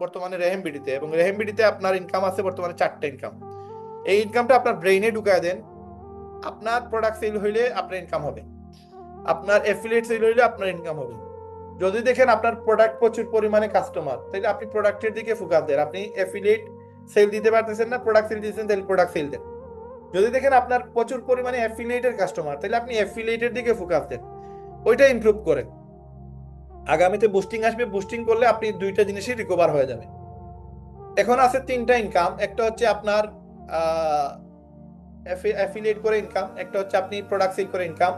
বর্তমানে রেহেমবিডিতে, এবং রেহেমবিডিতে আপনার ইনকাম আছে বর্তমানে 4টা ইনকাম। এই ইনকামটা আপনার ব্রেইনে ঢুকায় দেন। আপনার প্রোডাক্ট সেল হইলে আপনার ইনকাম হবে, আপনার এফিলিয়েট সেল হইলে আপনার ইনকাম হবে। যদি দেখেন আপনার প্রোডাক্ট প্রচুর পরিমাণে কাস্টমার, তাহলে আপনি প্রোডাক্টের দিকে ফোকাস দেন। আপনি এফিলিয়েট সেল দিতে পারতেছেন না, প্রোডাক্ট সেল দিতেছেন, তাহলে প্রোডাক্ট সেল দেন। যদি দেখেন আপনার প্রচুর পরিমাণে অ্যাফিলিয়েটের কাস্টমার, তাহলে আপনি অ্যাফিলিয়েটের দিকে ফোকাস দেন, ওইটা ইমপ্রুভ করেন। আগামীতে বুস্টিং আসবে, বুস্টিং করলে আপনি দুইটা জিনিসই রিকভার হয়ে যাবে। এখন আছে 3টা ইনকাম। একটা হচ্ছে আপনার অ্যাফিলিয়েট করে ইনকাম, একটা হচ্ছে আপনি প্রোডাক্ট সেল করে ইনকাম,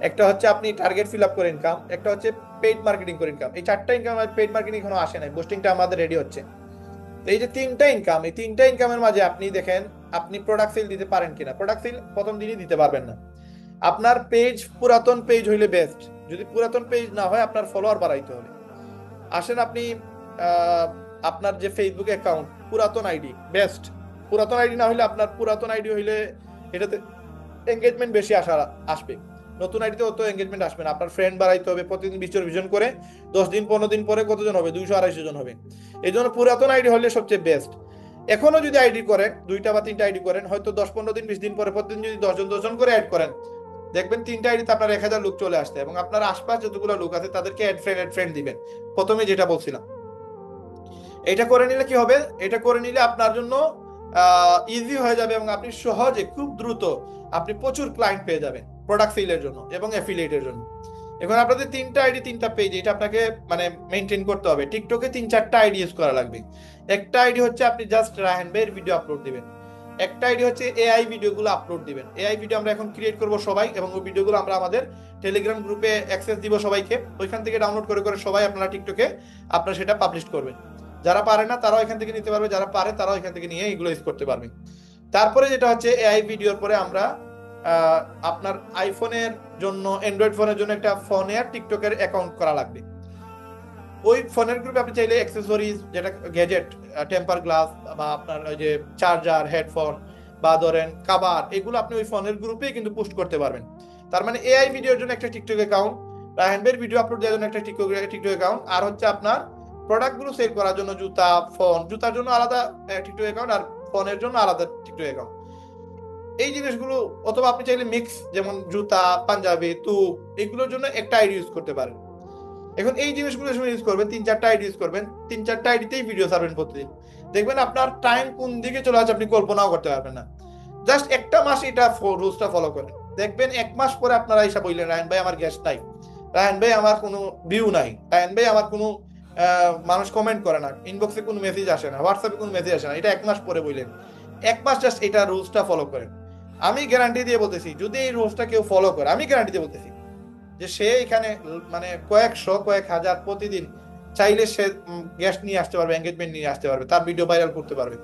একটা হচ্ছে আপনি টার্গেট ফিল আপ করে ইনকাম, একটা হচ্ছে পেইড মার্কেটিং করে ইনকাম। এই 4টা ইনকাম, পেইড মার্কেটিং এখনো আসে নাই, বুস্টিংটা আমাদের রেডি হচ্ছে। তো এই যে 3টা ইনকাম, এই 3টা ইনকামের মাঝে আপনি দেখেন আপনি প্রোডাক্ট সেল দিতে পারেন কিনা। প্রোডাক্ট সেল প্রথম দিনই দিতে পারবেন না। আপনার পেজ পুরাতন পেজ হইলে বেস্ট। যদি পুরাতন পেজ না হয়, আপনার ফলোয়ার বাড়াইতে হবে। আসেন আপনি আপনার যে ফেসবুক অ্যাকাউন্ট পুরাতন আইডি বেস্ট। পুরাতন আইডি না হইলে, আপনার পুরাতন আইডি হইলে এটাতে এঙ্গেজমেন্ট বেশি আসবে। নতুন আইডিতে অত এঙ্গেজমেন্ট আসবে না। আপনার ফ্রেন্ড বাড়াইতে হবে, প্রতিদিন 20 জন করে। 10 দিন 15 দিন পরে কতজন হবে? 200-250 জন হবে। এই জন্য পুরাতন আইডি হলে সবচেয়ে বেস্ট। এখনো যদি আইডি করেন, 2টা বা 3টা আইডি করেন, হয়তো 10-15 দিন 20 দিন পরে প্রতিদিন যদি 10 জন করে অ্যাড করেন, দেখবেন 3টা আইডিতে আপনার 1000 লোক চলে আসছে। এবং আপনার আশপাশ যতগুলো লোক আছে তাদেরকে অ্যাড ফ্রেন্ড দিবেন। প্রথমে যেটা বলছিলাম, এটা করে নিলে কি হবে? এটা করে নিলে আপনার জন্য ইজি হয়ে যাবে, এবং আপনি সহজে খুব দ্রুত আপনি প্রচুর ক্লায়েন্ট পেয়ে যাবেন প্রোডাক্ট সেলের জন্য এবং অ্যাফিলিয়েটের জন্য। এখন আপনাদের 3টা আইডি 3টা পেজ, এটা আপনাকে মানে মেনটেন করতে হবে। টিকটকে 3-4টা আইডি ইউজ করা লাগবে। একটা আইডি হচ্ছে আপনি জাস্ট রায়হান ভাইয়ের ভিডিও আপলোড দিবেন। একটা আইডি হচ্ছে এআই ভিডিওগুলো আপলোড দিবেন। এআই ভিডিও আমরা এখন ক্রিয়েট করব সবাই, এবং ওই ভিডিওগুলো আমরা আমাদের টেলিগ্রাম গ্রুপে অ্যাক্সেস দিব সবাইকে। ওইখান থেকে ডাউনলোড করে করে সবাই আপনারা টিকটকে আপনারা সেটা পাবলিশ করবেন। যারা পারে না তারাও এখান থেকে নিতে পারবে, যারা পারে তারাও এখান থেকে নিয়ে এগুলো ইউজ করতে পারবে। তারপরে যেটা হচ্ছে এআই ভিডিওর পরে আমরা আপনার আইফোনের জন্য, অ্যান্ড্রয়েড ফোনের জন্য একটা ফোনে টিকটকের অ্যাকাউন্ট করা লাগবে। ওই ফোনের গ্রুপে আপনি চাইলে অ্যাক্সেসরিজ, যেটা গ্যাজেট, টেম্পার গ্লাস, বা আপনার ওই যে চার্জার, হেডফোন, বা ধরেন কাবার, এগুলো আপনি ওই ফোনের গ্রুপে কিন্তু পোস্ট করতে পারবেন। তার মানে এআই ভিডিওর জন্য একটা টিকটক অ্যাকাউন্ট, রায়হান ভাইয়ের ভিডিও আপলোড দেওয়ার জন্য একটা টিকটক অ্যাকাউন্ট, আর হচ্ছে আপনার প্রোডাক্টগুলো সেল করার জন্য জুতা, ফোন, জুতার জন্য আলাদা টিকটক অ্যাকাউন্ট, আর ফোনের জন্য আলাদা টিকটক অ্যাকাউন্ট। এই জিনিসগুলো, অথবা আপনি চাইলে মিক্স, যেমন জুতা, পাঞ্জাবি, তুক, এগুলোর জন্য একটা আইডি ইউজ করতে পারেন। এখন এই জিনিসগুলো যখন ইউজ করবেন, 3-4টা আইডি ইউজ করবেন, 3-4টা আইডিতেই ভিডিও ছাড়বেন প্রতিদিন, দেখবেন আপনার টাইম কোন দিকে চলে আসছে আপনি কল্পনাও করতে পারবেন না। জাস্ট একটা মাস এটা রুলসটা ফলো করেন, দেখবেন 1 মাস পরে আপনারা এসে বললেন, রায়হান ভাই আমার গ্যাস নাই, রায়হান ভাই আমার কোনো ভিউ নাই, রায়হান ভাই আমার কোনো মানুষ কমেন্ট করে না, ইনবক্সে কোনো মেসেজ আসে না, হোয়াটসঅ্যাপে কোনো মেসেজ আসে না। এটা 1 মাস পরে বললেন। 1 মাস জাস্ট এটা রুলসটা ফলো করেন। আমি গ্যারান্টি দিয়ে বলতেছি, যদি এই রুলসটা কেউ ফলো করে, আমি গ্যারান্টি দিয়ে বলতেছি যে সে এখানে মানে কয়েকশো কয়েক হাজার প্রতিদিন চাইলে সে গেস্ট নিয়ে আসতে পারবে, এঙ্গেজমেন্ট নিয়ে আসতে পারবে, তার ভিডিও ভাইরাল করতে পারবে।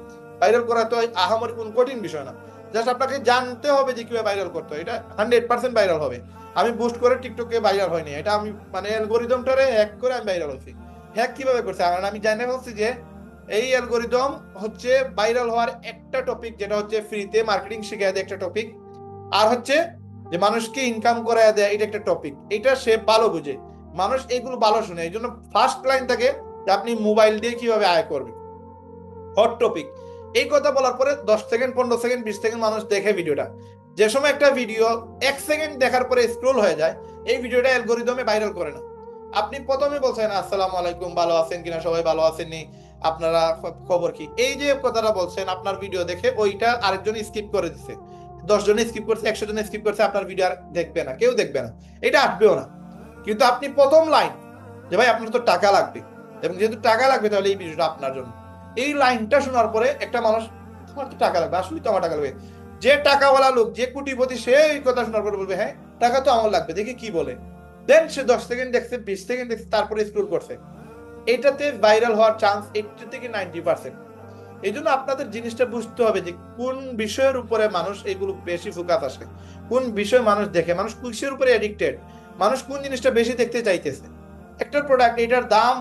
ভাইরাল করা তো আহামরি কোনো কঠিন বিষয় না। জাস্ট আপনাকে জানতে হবে যে কিভাবে ভাইরাল করতে হয়। এটা 100% ভাইরাল হবে। আমি বুস্ট করে টিকটকে ভাইরাল হয়নি, এটা আমি মানে অ্যালগোরিদমটারে হ্যাক করে আমি ভাইরাল হচ্ছি। হ্যাক কিভাবে করছে? কারণ আমি জানি বলছি যে এই অ্যালগোরিদম হচ্ছে ভাইরাল হওয়ার একটা টপিক, যেটা হচ্ছে ফ্রিতে মার্কেটিং শিখিয়ে দেয় একটা টপিক, আর হচ্ছে যে মানুষকে ইনকাম করায় দেয়, এটা একটা টপিক। এটা সে ভালো বুঝে, মানুষ এইগুলো ভালো শুনে। এই জন্য ফার্স্ট লাইন থাকে যে আপনি মোবাইল দিয়ে কিভাবে আয় করবেন, হট টপিক। এই কথা বলার পরে 10 সেকেন্ড, 15 সেকেন্ড, 20 সেকেন্ড মানুষ দেখে ভিডিওটা। যে সময় একটা ভিডিও 1 সেকেন্ড দেখার পরে স্ক্রোল হয়ে যায়, এই ভিডিওটা অ্যালগোরিদমে ভাইরাল করে না। আপনি প্রথমে বলছেন আসসালামু আলাইকুম, ভালো আছেন কিনা, সবাই ভালো আছেননি, আপনারা খবর কি, এই যে কথাটা বলছেন, আপনার ভিডিও দেখে ওইটা আরেকজন স্কিপ করে দিচ্ছে, 10 জন স্কিপ করছে, 100 জন স্কিপ করছে, আপনার ভিডিও আর দেখবে না, কেউ দেখবে না, এটা আসবেও না। কিন্তু আপনি প্রথম লাইন যে ভাই আপনার তো টাকা লাগবে, এবং যেহেতু টাকা লাগবে তাহলে এই ভিডিওটা আপনার জন্য, এই লাইনটা শোনার পরে একটা মানুষ, তোমার তো টাকা লাগবে, আসলে তো আমার টাকা লাগবে, যে টাকাওয়ালা লোক, যে কোটিপতি, সে এই কথা শোনার পরে বলবে হ্যাঁ টাকা তো আমার লাগবে, দেখি কি বলে। দেন সে 10 সেকেন্ড দেখছে, 20 সেকেন্ড দেখছে, তারপরে স্ক্রল করছে। এটাতে ভাইরাল হওয়ার চান্স 80 থেকে 90%। এই জন্য আপনাদের জিনিসটা বুঝতে হবে যে কোন বিষয়ের উপরে মানুষ এগুলো বেশি ফোকাস আসে, কোন বিষয় মানুষ দেখে, মানুষ কিসের উপরে এডিক্টেড, মানুষ কোন জিনিসটা বেশি দেখতে চাইতেছে। একটা প্রোডাক্ট, এটার দাম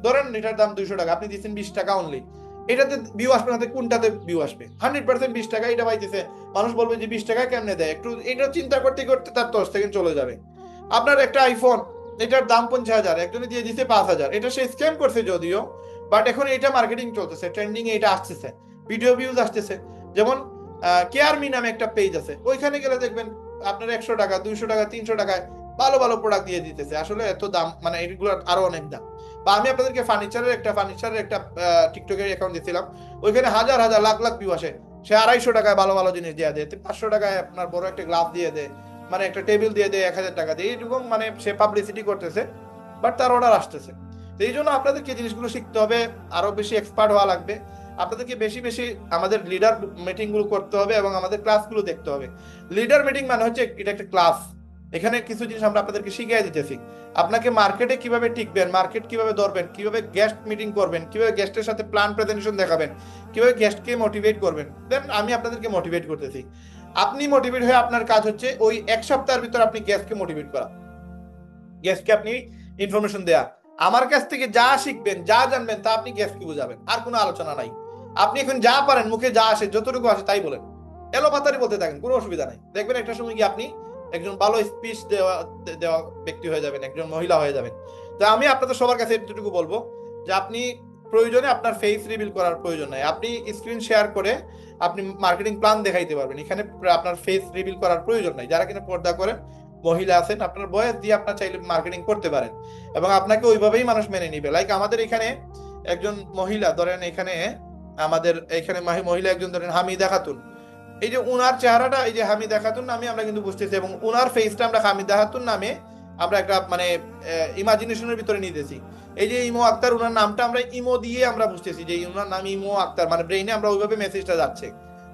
ধরেন, এটার দাম 200 টাকা, আপনি দিচ্ছেন 20 টাকা অনলি, এটাতে ভিউ আসবে না, কোনটাতে ভিউ আসবে? 100% 20 টাকা এটা পাইতেছে। মানুষ বলবে যে 20 টাকা কেমনে দেয়, একটু এটা চিন্তা করতে করতে তার 10 সেকেন্ড চলে যাবে। আপনার একটা আইফোন, এটার দাম 50,000, একজনে দিয়ে দিচ্ছে 5,000, এটা সে স্ক্যাম করছে যদিও, বাট এখন এটা মার্কেটিং চলতেছে, ট্রেন্ডিং এটা আসতেছে, ভিডিও ভিউজ আসতেছে। যেমন কেয়ার মি নামে একটা পেজ আছে, ওইখানে গেলে দেখবেন আপনার 100 টাকা 200 টাকা 300 টাকায় ভালো ভালো প্রোডাক্ট দিয়ে দিতেছে। আসলে এত দাম, মানে এগুলোর আরো অনেক দাম। বা আমি আপনাদেরকে ফার্নিচারের একটা টিকটকের অ্যাকাউন্ট দিয়েছিলাম, ওইখানে হাজার হাজার লাখ লাখ ভিউ আসে। সে 250 টাকায় ভালো ভালো জিনিস দিয়ে দেয়, 500 টাকায় আপনার বড় একটা গ্লাস দিয়ে দেয়, মানে একটা টেবিল দিয়ে দেয় 1000 টাকা দিয়ে, এইরকম মানে সে পাবলিসিটি করতেছে, বাট তার অর্ডার আসতেছে। তো এই জন্য আপনাদেরকে জিনিসগুলো শিখতে হবে, আরো বেশি এক্সপার্ট হওয়া লাগবে। আপনাদেরকে বেশি বেশি আমাদের লিডার মিটিং গুলো করতে হবে এবং আমাদের ক্লাসগুলো দেখতে হবে। লিডার মিটিং মানে হচ্ছে এটা একটা ক্লাস, এখানে কিছু জিনিস আমরা আপনাদেরকে শিখিয়ে দিতেছি। আপনাকে মার্কেটে কিভাবে টিকবেন, মার্কেট কিভাবে ধরবেন, কিভাবে গেস্ট মিটিং করবেন, কিভাবে গেস্টের সাথে প্ল্যান প্রেজেন্টেশন দেখাবেন, কিভাবে গেস্টকে মোটিভেট করবেন, দেন আমি আপনাদেরকে মোটিভেট করতেছি। আপনি মোটিভেট হয়ে আপনার কাজ হচ্ছে ওই 1 সপ্তাহের ভিতর আপনি গেস্টকে মোটিভেট করা, গেস্টকে আপনি ইনফরমেশন দেয়া। আমার কাছ থেকে যা শিখবেন, যা জানবেন, তা আপনি গেস্টকে বুঝাবেন, আর কোনো আলোচনা নাই। আপনি এখন যা পারেন, মুখে যা আসে, যতটুকু আসে তাই বলেন, এলোপাতারি বলতে থাকেন, কোনো অসুবিধা নাই। দেখবেন একটা সময় গিয়ে আপনি একজন ভালো স্পিচ দেওয়া দেওয়া ব্যক্তি হয়ে যাবেন, একজন মহিলা হয়ে যাবেন। তো আমি আপনাদের সবার কাছে এতটুকু বলবো যে আপনি প্রয়োজনে আপনার ফেস রিভিল করার প্রয়োজন নাই, আপনি স্ক্রিন শেয়ার করে আপনি মার্কেটিং প্ল্যান দেখাইতে পারবেন, এখানে আপনার ফেস রিভিল করার প্রয়োজন নাই। যারা কিনা পর্দা করেন মহিলা আছেন, আপনার বয়স দিয়ে আপনার চাইলে মার্কেটিং করতে পারেন এবং আপনাকে ওইভাবেই মানুষ মেনে নিবে। লাইক আমাদের এখানে একজন মহিলা ধরেন, এখানে আমাদের এখানে মহিলা একজন ধরেন হামিদা খাতুন, এই যে উনার চেহারাটা, এই যে হামিদা খাতুন নামে আমরা কিন্তু বুঝতেছি, এবং উনার ফেসটা আমরা হামিদা খাতুন নামে আমরা একটা মানে ইমাজিনেশনের ভিতরে নিতেছি। এই যে ইমো আক্তার, উনার নামটা আমরা ইমো দিয়ে আমরা বুঝতেছি যে উনার নাম ইমো আক্তার, মানে ব্রেইনে আমরা ওইভাবে মেসেজটা যাচ্ছে।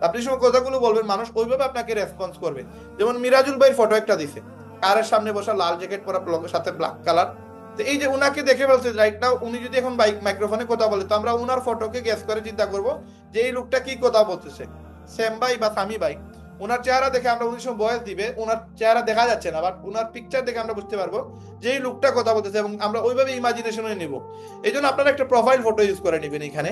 আপনি সময় কথাগুলো বলবেন, মানুষ ওইভাবে আপনাকে রেসপন্স করবে। যেমন মিরাজুল ভাইয়ের ফটো একটা দিছে, কারের সামনে বসা, লাল জ্যাকেট পরা, সাথে ব্ল্যাক কালার। তো এই যে উনাকে দেখে বলছে রাইট নাও, উনি যদি এখন মাইক্রোফোনে কথা বলে, তো আমরা উনার ফটোকে গেস করে চিন্তা করব যে এই লোকটা কি কথা বলতেছে, সেম ভাই বা সামি ভাই। ওনার চেহারা দেখে আমরা, উনি সময় বয়স দিবে, ওনার চেহারা দেখা যাচ্ছে না, বাট ওনার পিকচার দেখে আমরা বুঝতে পারবো যে এই লোকটা কথা বলতেছে, এবং আমরা ওইভাবে ইমাজিনেশনে নিব। এই জন্য আপনারা একটা প্রোফাইল ফটো ইউজ করে নেবেন। এখানে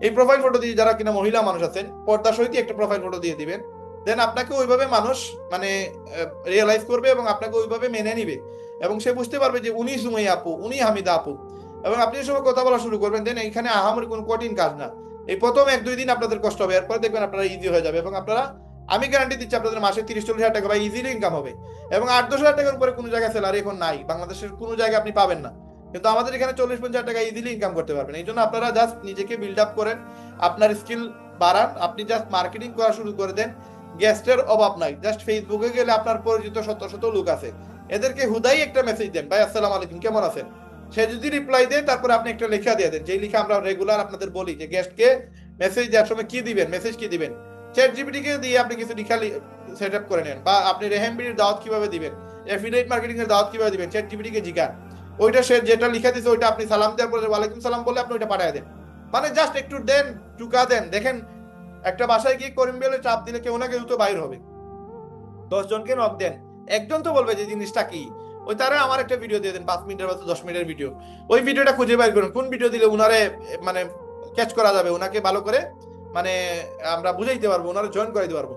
এই প্রোফাইল ফটো দিয়ে, যারা কিনা মহিলা মানুষ আছেন, পর্দা সহিত একটা প্রোফাইল ফটো দিয়ে দিবেন, দেন আপনাকে ওইভাবে মানুষ মানে রিয়েলাইজ করবে এবং আপনাকে ওইভাবে মেনে নিবে, এবং সে বুঝতে পারবে যে উনি সুমাই আপু, উনি হামিদা আপু। এবং আপনি সময় কথা বলা শুরু করবেন, দেন এখানে আহামরি কোনো কঠিন কাজ না। এই প্রথম 1-2 দিন আপনাদের কষ্ট হবে, এরপর দেখবেন আপনারা ইজি হয়ে যাবে, এবং আপনারা, আমি গ্যারান্টি দিচ্ছি আপনাদের মাসে 30-40 হাজার টাকা বা ইজিলি ইনকাম হবে। এবং 8-10 হাজার টাকার উপরে কোনো জায়গায় স্যালারি এখন নাই, বাংলাদেশের কোনো জায়গায় আপনি পাবেন না, কিন্তু আমাদের এখানে 40-50 হাজার টাকা ইজিলি ইনকাম করতে পারবেন। এই জন্য আপনারা জাস্ট নিজেকে বিল্ড আপ করেন, আপনার স্কিল বাড়ান, আপনি জাস্ট মার্কেটিং করা শুরু করে দেন। গেস্টের অভাব নাই, জাস্ট ফেসবুকে গেলে আপনার পরিচিত শত শত লোক আছে, এদেরকে হুদাই একটা মেসেজ দেন, ভাই আসসালামু আলাইকুম, কেমন আছেন। সে যদি রিপ্লাই দেয়, তারপরে আপনি একটা লেখা দিয়ে দেন, যেই লেখা আমরা রেগুলার আপনাদের বলি যে গেস্টকে মেসেজ দেওয়ার সময় কি দিবেন, মেসেজ কি দিবেন। চ্যাট জিপিটি কে দিয়ে আপনি কিছু লেখা সেট আপ করে নেন, বা আপনি রেহেমবির দাওয়াত কিভাবে দিবেন, এফিলিয়েট মার্কেটিং এর দাওয়াত কিভাবে দিবেন, চ্যাট জিপিটি কে জিজ্ঞাসা, ওইটা সে যেটা লিখা দিচ্ছে ওইটা আপনি সালাম দেওয়ার পরে ওয়ালাইকুম সালাম বলে আপনি ওইটা পাঠিয়ে দেন। মানে জাস্ট একটু দেন, টুকা দেন। দেখেন একটা বাসায় গিয়ে করিম বেলে চাপ দিলে কেউ না কেউ তো বাইর হবে। 10 জনকে নক দেন, একজন তো বলবে যে জিনিসটা কি। ওই তারা আমার একটা ভিডিও দিয়ে দেন, 5 মিনিটের বা 10 মিনিটের ভিডিও, ওই ভিডিওটা খুঁজে বাইর করুন কোন ভিডিও দিলে উনারে মানে ক্যাচ করা যাবে, ওনাকে ভালো করে মানে আমরা বুঝাইতে পারবো, ওনারে জয়েন করাইতে পারবো।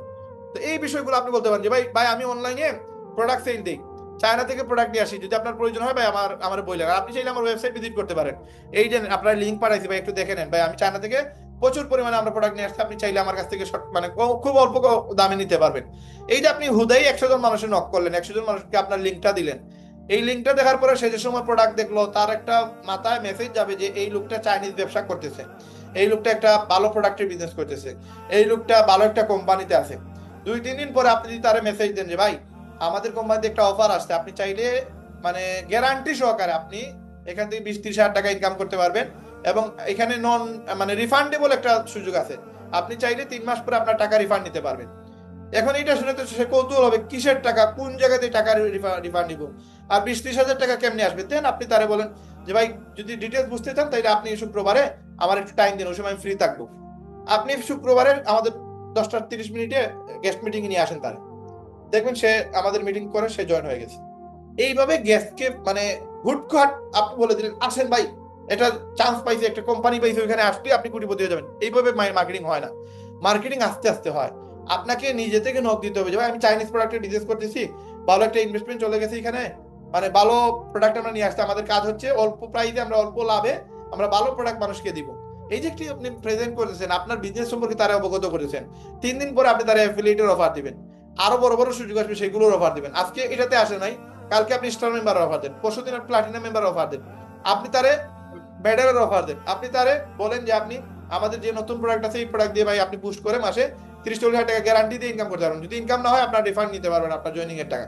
তো এই বিষয়গুলো আপনি বলতে পারেন যে ভাই ভাই আমি অনলাইনে প্রোডাক্ট সেল দিই, চায়না থেকে প্রোডাক্ট নিয়ে আসি, যদি আপনার প্রয়োজন হয় ভাই আমার বললেন। আপনি চাইলে আমার ওয়েবসাইট ভিজিট করতে পারেন, এই যে আপনার লিঙ্ক পাঠাইছি ভাই, একটু দেখে নেন ভাই, আমি চায়না থেকে প্রচুর পরিমাণে আমরা প্রোডাক্ট নিয়ে আসছি, আপনি চাইলে আমার কাছ থেকে মানে খুব অল্প দামে নিতে পারবেন। এই যে আপনি হুদাই 100 জন মানুষের নক করলেন, 100 জন মানুষকে আপনার লিঙ্কটা দিলেন, এই লিঙ্কটা দেখার পরে সে যে সময় প্রোডাক্ট দেখলো, তার একটা মাথায় মেসেজ যাবে যে এই লোকটা চাইনিজ ব্যবসা করতেছে, এই লোকটা একটা ভালো প্রোডাক্টের বিজনেস করতেছে, এই লোকটা ভালো একটা কোম্পানিতে আছে। 2-3 দিন পরে আপনি যদি তার মেসেজ দেন যে ভাই আমাদের কোম্পানিতে একটা অফার আসছে, আপনি চাইলে মানে গ্যারান্টি সহকারে আপনি এখান থেকে 20-30 হাজার টাকা ইনকাম করতে পারবেন, এবং এখানে নন মানে রিফান্ডেবল একটা সুযোগ আছে, আপনি চাইলে 3 মাস পরে আপনার টাকা রিফান্ড নিতে পারবেন। এখন এটা শুনে তো সে কৌতূহল হবে, কিসের টাকা, কোন জায়গাতে টাকা রিফান্ড নিব, আর 20-30 হাজার টাকা কেমনি আসবে। দেন আপনি তারে বলেন যে ভাই যদি ডিটেলস বুঝতে চান তাহলে আপনি শুক্রবারে আমার একটু টাইম দিন, ওই সময় আমি ফ্রি থাকবো। আপনি শুক্রবারে আমাদের 10টা 30 মিনিটে গেস্ট মিটিং নিয়ে আসেন, তারে দেখবেন সে আমাদের মিটিং করে সে জয়েন হয়ে গেছে। এইভাবে গেস্টকে মানে হুটখাট আপনি বলে দিলেন আসেন ভাই, এটা চান্স পাইছে, একটা কোম্পানি পাইছে, ওইখানে আসলে আপনি কোটিপতি হয়ে যাবেন। এইভাবে মার্কেটিং হয় না, মার্কেটিং আস্তে আস্তে হয়। আপনাকে নিজে থেকে নক দিতে হবে যে ভাই আমি চাইনিজ প্রোডাক্টের বিজনেস করতেছি, ভালো একটা ইনভেস্টমেন্ট চলে গেছে এখানে, মানে ভালো প্রোডাক্ট আমরা নিয়ে আসতে, আমাদের কাজ হচ্ছে অল্প প্রাইসে আমরা অল্প লাভে আমরা ভালো প্রোডাক্ট মানুষকে দিব। এই যে একটি আপনি প্রেজেন্ট করেছেন, আপনার বিজনেস সম্পর্কে তারা অবগত করেছেন, 3 দিন পরে আপনি তারা অ্যাফিলিয়েটের অফার দিবেন, আরো বড় বড় সুযোগ আসবে, সেগুলোর অফার দিবেন। আজকে এটাতে আসে নাই, কালকে আপনি স্টার মেম্বার অফার দেন, পরশুদিন প্লাটিনাম মেম্বার অফার দেন, আপনি তারে মেডেলের অফার দেন, আপনি তারে বলেন যে আপনি আমাদের যে নতুন প্রোডাক্ট আছে এই প্রোডাক্ট দিয়ে ভাই আপনি বুস্ট করে মাসে 30-40 হাজার টাকা গ্যারান্টি দিয়ে ইনকাম করতে পারবেন, যদি ইনকাম না হয় আপনার রিফান্ড নিতে পারবেন আপনার জয়েনিং এর টাকা।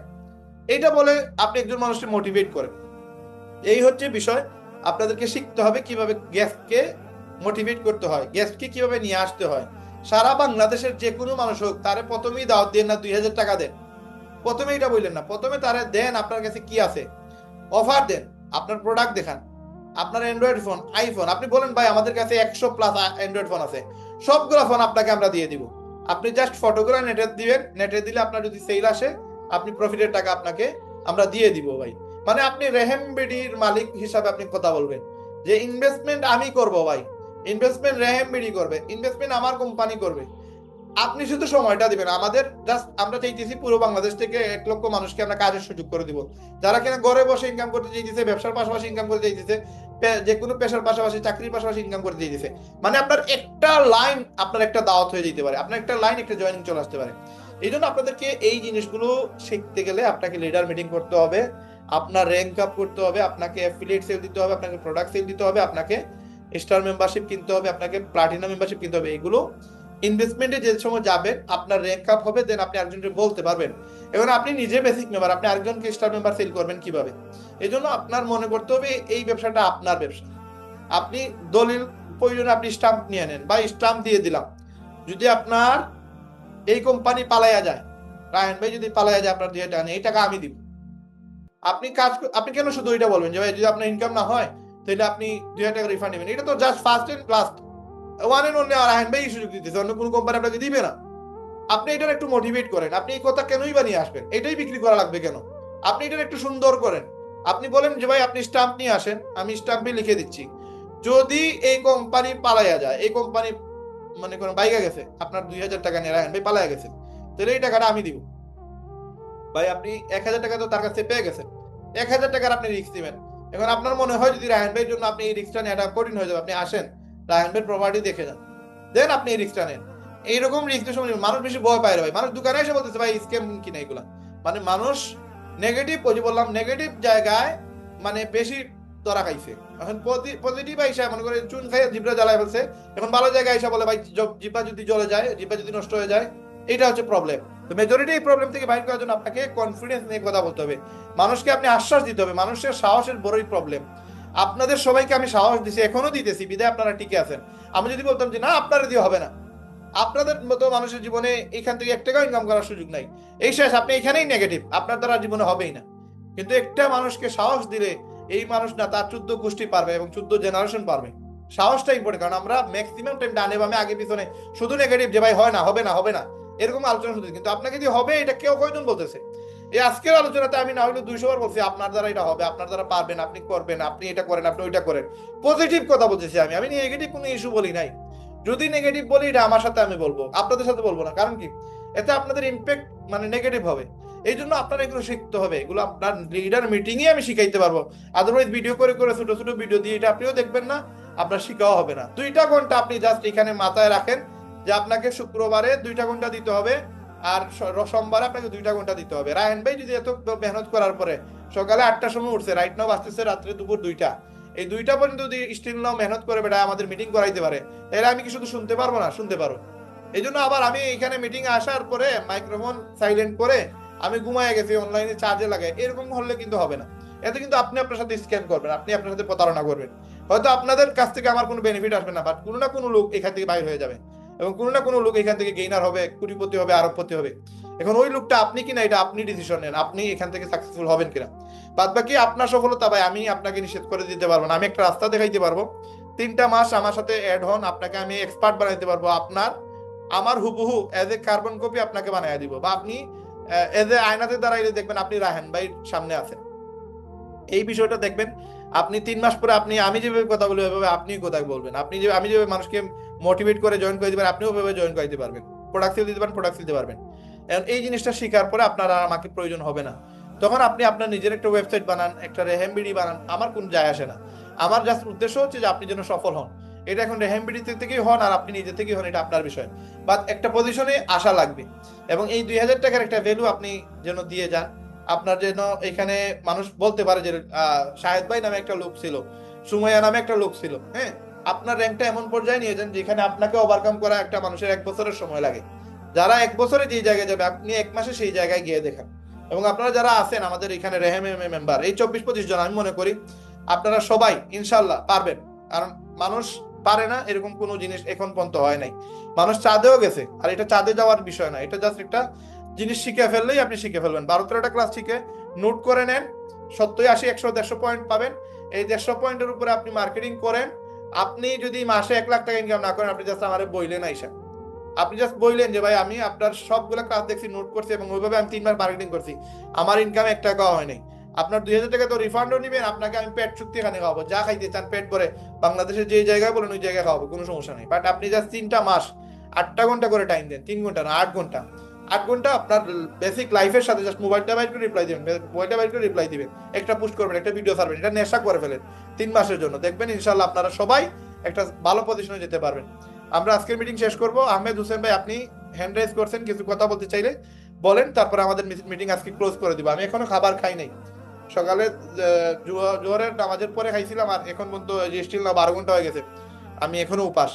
এইটা বলে আপনি একজন মানুষকে মোটিভেট করেন। এই হচ্ছে বিষয়। আপনাদেরকে শিখতে হবে কিভাবে গেস্টকে মোটিভেট করতে হয়, গেস্টকে কিভাবে নিয়ে আসতে হয়। সারা বাংলাদেশের যে কোনো মানুষ হোক, তারে প্রথমেই দাওয়াত দেন না 2000 টাকা দেন, প্রথমে এটা বললেন না, প্রথমে তারে দেন আপনার কাছে কি আছে, অফার দেন, আপনার প্রোডাক্ট দেখান, আপনার অ্যান্ড্রয়েড ফোন, আইফোন, আপনি বলেন ভাই আমাদের কাছে 100+ অ্যান্ড্রয়েড ফোন আছে, সবগুলো ফোন আপনাকে আমরা দিয়ে দিব, আপনি জাস্ট ফটোগুলো নেটে দিবেন, নেটে দিলে আপনার যদি সেল আসে আপনি প্রফিটের টাকা আপনাকে আমরা দিয়ে দিব ভাই। মানে আপনি রেহেম বিডির মালিক হিসাবে আপনি কথা বলবেন যে ইনভেস্টমেন্ট আমি করব ভাই, ইনভেস্টমেন্ট রেহেম বিডি করবে, ইনভেস্টমেন্ট আমার কোম্পানি করবে, আপনি শুধু সময়টা দিবেন আমাদের। জাস্ট আমরা চাইতেছি পুরো বাংলাদেশ থেকে 1 লক্ষ মানুষকে আমরা কাজের সুযোগ করে দিব, যারা কিনা ঘরে বসে ইনকাম করতে চাইতেছে, ব্যবসার পাশাপাশি ইনকাম করতে চাইতেছে, যে কোনো পেশার পাশাপাশি চাকরির পাশাপাশি ইনকাম করতে চাইতেছে। মানে আপনার একটা লাইন আপনার একটা দাওয়াত হয়ে যেতে পারে, আপনার একটা লাইন একটা জয়েনিং চলে আসতে পারে। এই জন্য আপনাদেরকে এই জিনিসগুলো শিখতে গেলে আপনাকে লিডার মিটিং করতে হবে, আপনার র্যাঙ্ক আপ করতে হবে, আপনাকে অ্যাফিলিয়েট সেল দিতে হবে, আপনাকে প্রোডাক্ট সেল দিতে হবে, আপনাকে স্টার মেম্বারশিপ কিনতে হবে, আপনাকে প্লাটিনাম মেম্বারশিপ কিনতে হবে। এগুলো ইনভেস্টমেন্টে যে সময় যাবেন আপনার র্যাঙ্ক আপ হবে, দেন আপনি আরেকজনকে বলতে পারবেন। এবার আপনি নিজে বেসিক মেম্বার, আপনি আরেকজনকে স্টার মেম্বার সেল করবেন কিভাবে? এই জন্য আপনার মনে করতে হবে এই ব্যবসাটা আপনার ব্যবসা। আপনি দলিল প্রয়োজনে আপনি স্টাম্প নিয়ে নেন বা স্টাম্প দিয়ে দিলাম, যদি আপনার এই কোম্পানি পালাইয়া যায়, রায়হান ভাই যদি পালাইয়া যায় আপনার 2 টাকা নেই, এই টাকা আমি দিব। আপনি কেন শুধু এটা বলবেন যে ভাই যদি আপনার ইনকাম না হয় তাহলে আপনি 2000 টাকা রিফান্ড নেবেন? এটা তো just first and last, one and only Raihan ভাই সুযোগ দিতেছে, অন্য কোনো কোম্পানি আপনাকে দিবে না। আপনি এটার একটু মোটিভেট করেন, আপনি এই কথা কেনই বানিয়ে আসবেন, এটাই বিক্রি করা লাগবে কেন? আপনি এটার একটু সুন্দর করেন, আপনি বলেন যে ভাই আপনি স্টাম্প নিয়ে আসেন, আমি স্টাম্পে লিখে দিচ্ছি, যদি এই কোম্পানি পালাইয়া যায়, এই কোম্পানি মনে করেন বাইকা গেছে, আপনার 2000 টাকা নিয়ে রাখেন ভাই পালাইয়া গেছে, তাহলে এই টাকাটা আমি দিব। ভাই আপনি 1000 টাকা তো তার কাছে পেয়ে গেছেন, 1000 টাকার আপনি রিস্ক দিবেন। এখন আপনার মনে হয় যদি রায়হান ভাইয়ের জন্য আপনি এই রিস্কটা নেওয়াটা কঠিন হয়ে যাবে, আপনি আসেন রায়হান ভাইয়ের প্রপার্টি দেখে যান, দেন আপনি এই রিস্কটা নেন। এইরকম রিস্কের সময় মানুষ বেশি ভয় পায় ভাই, মানুষ দোকানে এসে বলতেছে ভাই স্ক্যাম কিনা এগুলা, মানে মানুষ নেগেটিভ, ওই যে বললাম নেগেটিভ জায়গায় মানে বেশি ধরা খাইছে। এখন পজিটিভ আইসা মনে করে চুন খাইয়ে জিব্রা জ্বালায় ফেলছে, এখন ভালো জায়গায় আইসা বলে ভাই জিব্বা যদি জ্বলে যায়, জিব্বা যদি নষ্ট হয়ে যায়, এটা হচ্ছে প্রবলেম। তো মেজরিটি এই প্রবলেম থেকে বাইর করার জন্য আপনাকে কনফিডেন্স নিয়ে কথা বলতে হবে, মানুষকে আপনি আশ্বাস দিতে হবে, মানুষের সাহসের বড়ই প্রবলেম। আপনাদের সবাইকে আমি সাহস দিছি, এখনো দিতেছি, বিদায় আপনারা টিকে আছেন। আমি যদি বলতাম যে না আপনারা দিয়ে হবে না, আপনাদের মতো মানুষের জীবনে এখান থেকে 1 টাকাও ইনকাম করার সুযোগ নাই, এই শেষ, আপনি এখানেই নেগেটিভ, আপনার দ্বারা জীবনে হবেই না। কিন্তু একটা মানুষকে সাহস দিলে এই মানুষ না তার 14 গোষ্ঠী পারবে এবং 14 জেনারেশন পারবে। সাহসটা ইম্পর্টেন্ট, কারণ আমরা ম্যাক্সিমাম টাইম ডানে বামে আগে পিছনে শুধু নেগেটিভ, যে ভাই হয় না, হবে না, হবে না, এরকম আলোচনা শুধু। কিন্তু আপনাকে যদি হবে এটা কেউ কয়জন বলতেছে? এই আজকের আলোচনাতে আমি না হলে 200 বার বলছি আপনার দ্বারা এটা হবে, আপনার দ্বারা পারবেন, আপনি করবেন, আপনি এটা করেন, আপনি ওইটা করেন, পজিটিভ কথা বলতেছি আমি, আমি নেগেটিভ কোনো ইস্যু বলি নাই। যদি নেগেটিভ বলি এটা আমার সাথে আমি বলবো, আপনাদের সাথে বলবো না, কারণ কি এতে আপনাদের ইম্প্যাক্ট মানে নেগেটিভ হবে। এই জন্য আপনার এগুলো শিখতে হবে, এগুলো আপনার লিডার মিটিং এ আমি শিখাইতে পারবো, আদারওয়াইজ ভিডিও করে করে ছোট ছোট ভিডিও দিয়ে এটা আপনিও দেখবেন না, আপনার শিখাও হবে না। 2টা ঘন্টা আপনি জাস্ট এখানে মাথায় রাখেন যে আপনাকে শুক্রবারে 2টা ঘন্টা দিতে হবে, আর সোমবারে আপনাকে 2টা ঘন্টা দিতে হবে। রায়হান ভাই যদি এত মেহনত করার পরে সকালে 8টার সময় উঠছে, রাইট নাও বাজতেছে রাত্রে দুপুর 2টা, এই 2টা পর্যন্ত যদি স্টিল নাও মেহনত করে বেটা আমাদের মিটিং করাইতে পারে, তাহলে আমি কি শুধু শুনতে পারবো না? শুনতে পারো। এই জন্য আবার আমি এখানে মিটিং আসার পরে মাইক্রোফোন সাইলেন্ট করে আমি ঘুমায় গেছি, অনলাইনে চার্জে লাগাই, এরকম হলে কিন্তু হবে না। এতে কিন্তু আপনি আপনার সাথে স্ক্যাম করবেন, আপনি আপনার সাথে প্রতারণা করবেন। হয়তো আপনাদের কাছ থেকে আমার কোনো বেনিফিট আসবে না, বাট কোনো না কোনো লোক এখান থেকে বাইর হয়ে যাবে এবং কোনো না কোনো লোক এখান থেকে গেইনার হবে, কোটিপতি হবে, আরবপতি হবে। এখন ওই লোকটা আপনি কিনা এটা আপনি ডিসিশন নেন, আপনি এখান থেকে সাকসেসফুল হবেন কিনা। বাদ বাকি আপনার সফলতা ভাই আমি আপনাকে নিষেধ করে দিতে পারবো না, আমি একটা রাস্তা দেখাইতে পারবো, 3টা মাস আমার সাথে অ্যাড হন, আপনাকে আমি এক্সপার্ট বানাইতে পারবো, আপনার আমার হুবহু এজ এ কার্বন কপি আপনাকে বানাইয়া দিব, বা আপনি এজ এ আয়নাতে দাঁড়াইলে দেখবেন আপনি রায়হান ভাই সামনে আছেন। এই বিষয়টা দেখবেন আপনি 3 মাস পরে আপনি আমি যেভাবে কথা বলবো এভাবে আপনি কথা বলবেন, আপনি যে আমি যেভাবে মানুষকে মোটিভেট করে জয়েন করে দিবেন আপনিও ওভাবে জয়েন করে দিতে পারবেন, প্রোডাক্ট সেল দিতে পারেন, প্রোডাক্ট দিতে পারবেন। এই জিনিসটা শেখার পরে আপনার আর আমাকে প্রয়োজন হবে না, তখন আপনি আপনার নিজের একটা ওয়েবসাইট বানান, একটা রেহেমবিডি বানান, আমার কোন যায় আসে না। আমার জাস্ট উদ্দেশ্য হচ্ছে যে আপনি যেন সফল হন। এটা এখন রেহেম বিডি থেকেই হন আর আপনি নিজে থেকেই হন, এটা আপনার বিষয়। বাট একটা পজিশনে আসা লাগবে, এবং এই 2000 টাকার একটা ভ্যালু আপনি যেন দিয়ে যান। আপনার যেন এখানে মানুষ বলতে পারে যে শাহেদ ভাই নামে একটা লোক ছিল, সুমাইয়া নামে একটা লোক ছিল। হ্যাঁ, আপনার র্যাঙ্কটা এমন পর্যায়ে নিয়ে যান যেখানে আপনাকে ওভারকাম করা একটা মানুষের 1 বছরের সময় লাগে। যারা 1 বছরে যেই জায়গায় যাবে আপনি 1 মাসে সেই জায়গায় গিয়ে দেখান। এবং আপনারা যারা আছেন আমাদের এখানে রেহেম মেম্বার, এই 24-25 জন, আমি মনে করি আপনারা সবাই ইনশাল্লাহ পারবেন। কারণ মানুষ পারে না এরকম কোনো জিনিস এখন পর্যন্ত হয় নাই। মানুষ চাঁদেও গেছে, আর এটা চাঁদে যাওয়ার বিষয় না, এটা জাস্ট একটা জিনিস শিখে ফেললেই আপনি শিখে ফেলবেন। 12-13টা ক্লাস শিখে নোট করে নেন, 70, 80, 100, 150 পয়েন্ট পাবেন। এই 150 পয়েন্টের উপরে আপনি মার্কেটিং করেন। আপনি যদি মাসে 1 লাখ টাকা ইনকাম না করেন, আপনি জাস্ট আমার বইলেন আইসা, আপনি জাস্ট বললেন যে ভাই আমি আপনার সবগুলো ক্লাস দেখছি, নোট করছি, এবং ওইভাবে আমি 3 মাস মার্কেটিং করছি, আমার ইনকাম 1 টাকাও হয় নাই। আপনার 2000 টাকা তো রিফান্ডও নিবেন, আপনাকে আমি পেট চুক্তি এখানে খাওয়াবো, যা খাইতে চান পেট ভরে, বাংলাদেশের যে জায়গায় বলেন ওই জায়গায় খাওয়াবো, কোনো সমস্যা নেই। বাট আপনি জাস্ট 3টা মাস 8টা ঘন্টা করে টাইম দেন, 3 ঘন্টা না 8 ঘন্টা, 8 ঘন্টা আপনার বেসিক লাইফের সাথে জাস্ট মোবাইলটা বাইর করে রিপ্লাই দিবেন, মোবাইলটা বাইর করে রিপ্লাই দিবেন, একটা পোস্ট করবেন, একটা ভিডিও ছাড়বেন, এটা নেশা করে ফেলেন 3 মাসের জন্য, দেখবেন ইনশাল্লাহ আপনারা সবাই একটা ভালো পজিশনে যেতে পারবেন। আমরা আজকের মিটিং শেষ করব। আহমেদ হোসেন ভাই, আপনি হ্যান্ড রাইজ করছেন, কিছু কথা বলতে চাইলে বলেন, তারপরে আমাদের মিটিং আজকে ক্লোজ করে দিব। আমি এখনো খাবার খাই নাই, সকালে জোহরের নামাজের পরে খাইছিলাম, আর এখন পর্যন্ত স্টিল না 12 ঘন্টা হয়ে গেছে, আমি এখনো উপাস।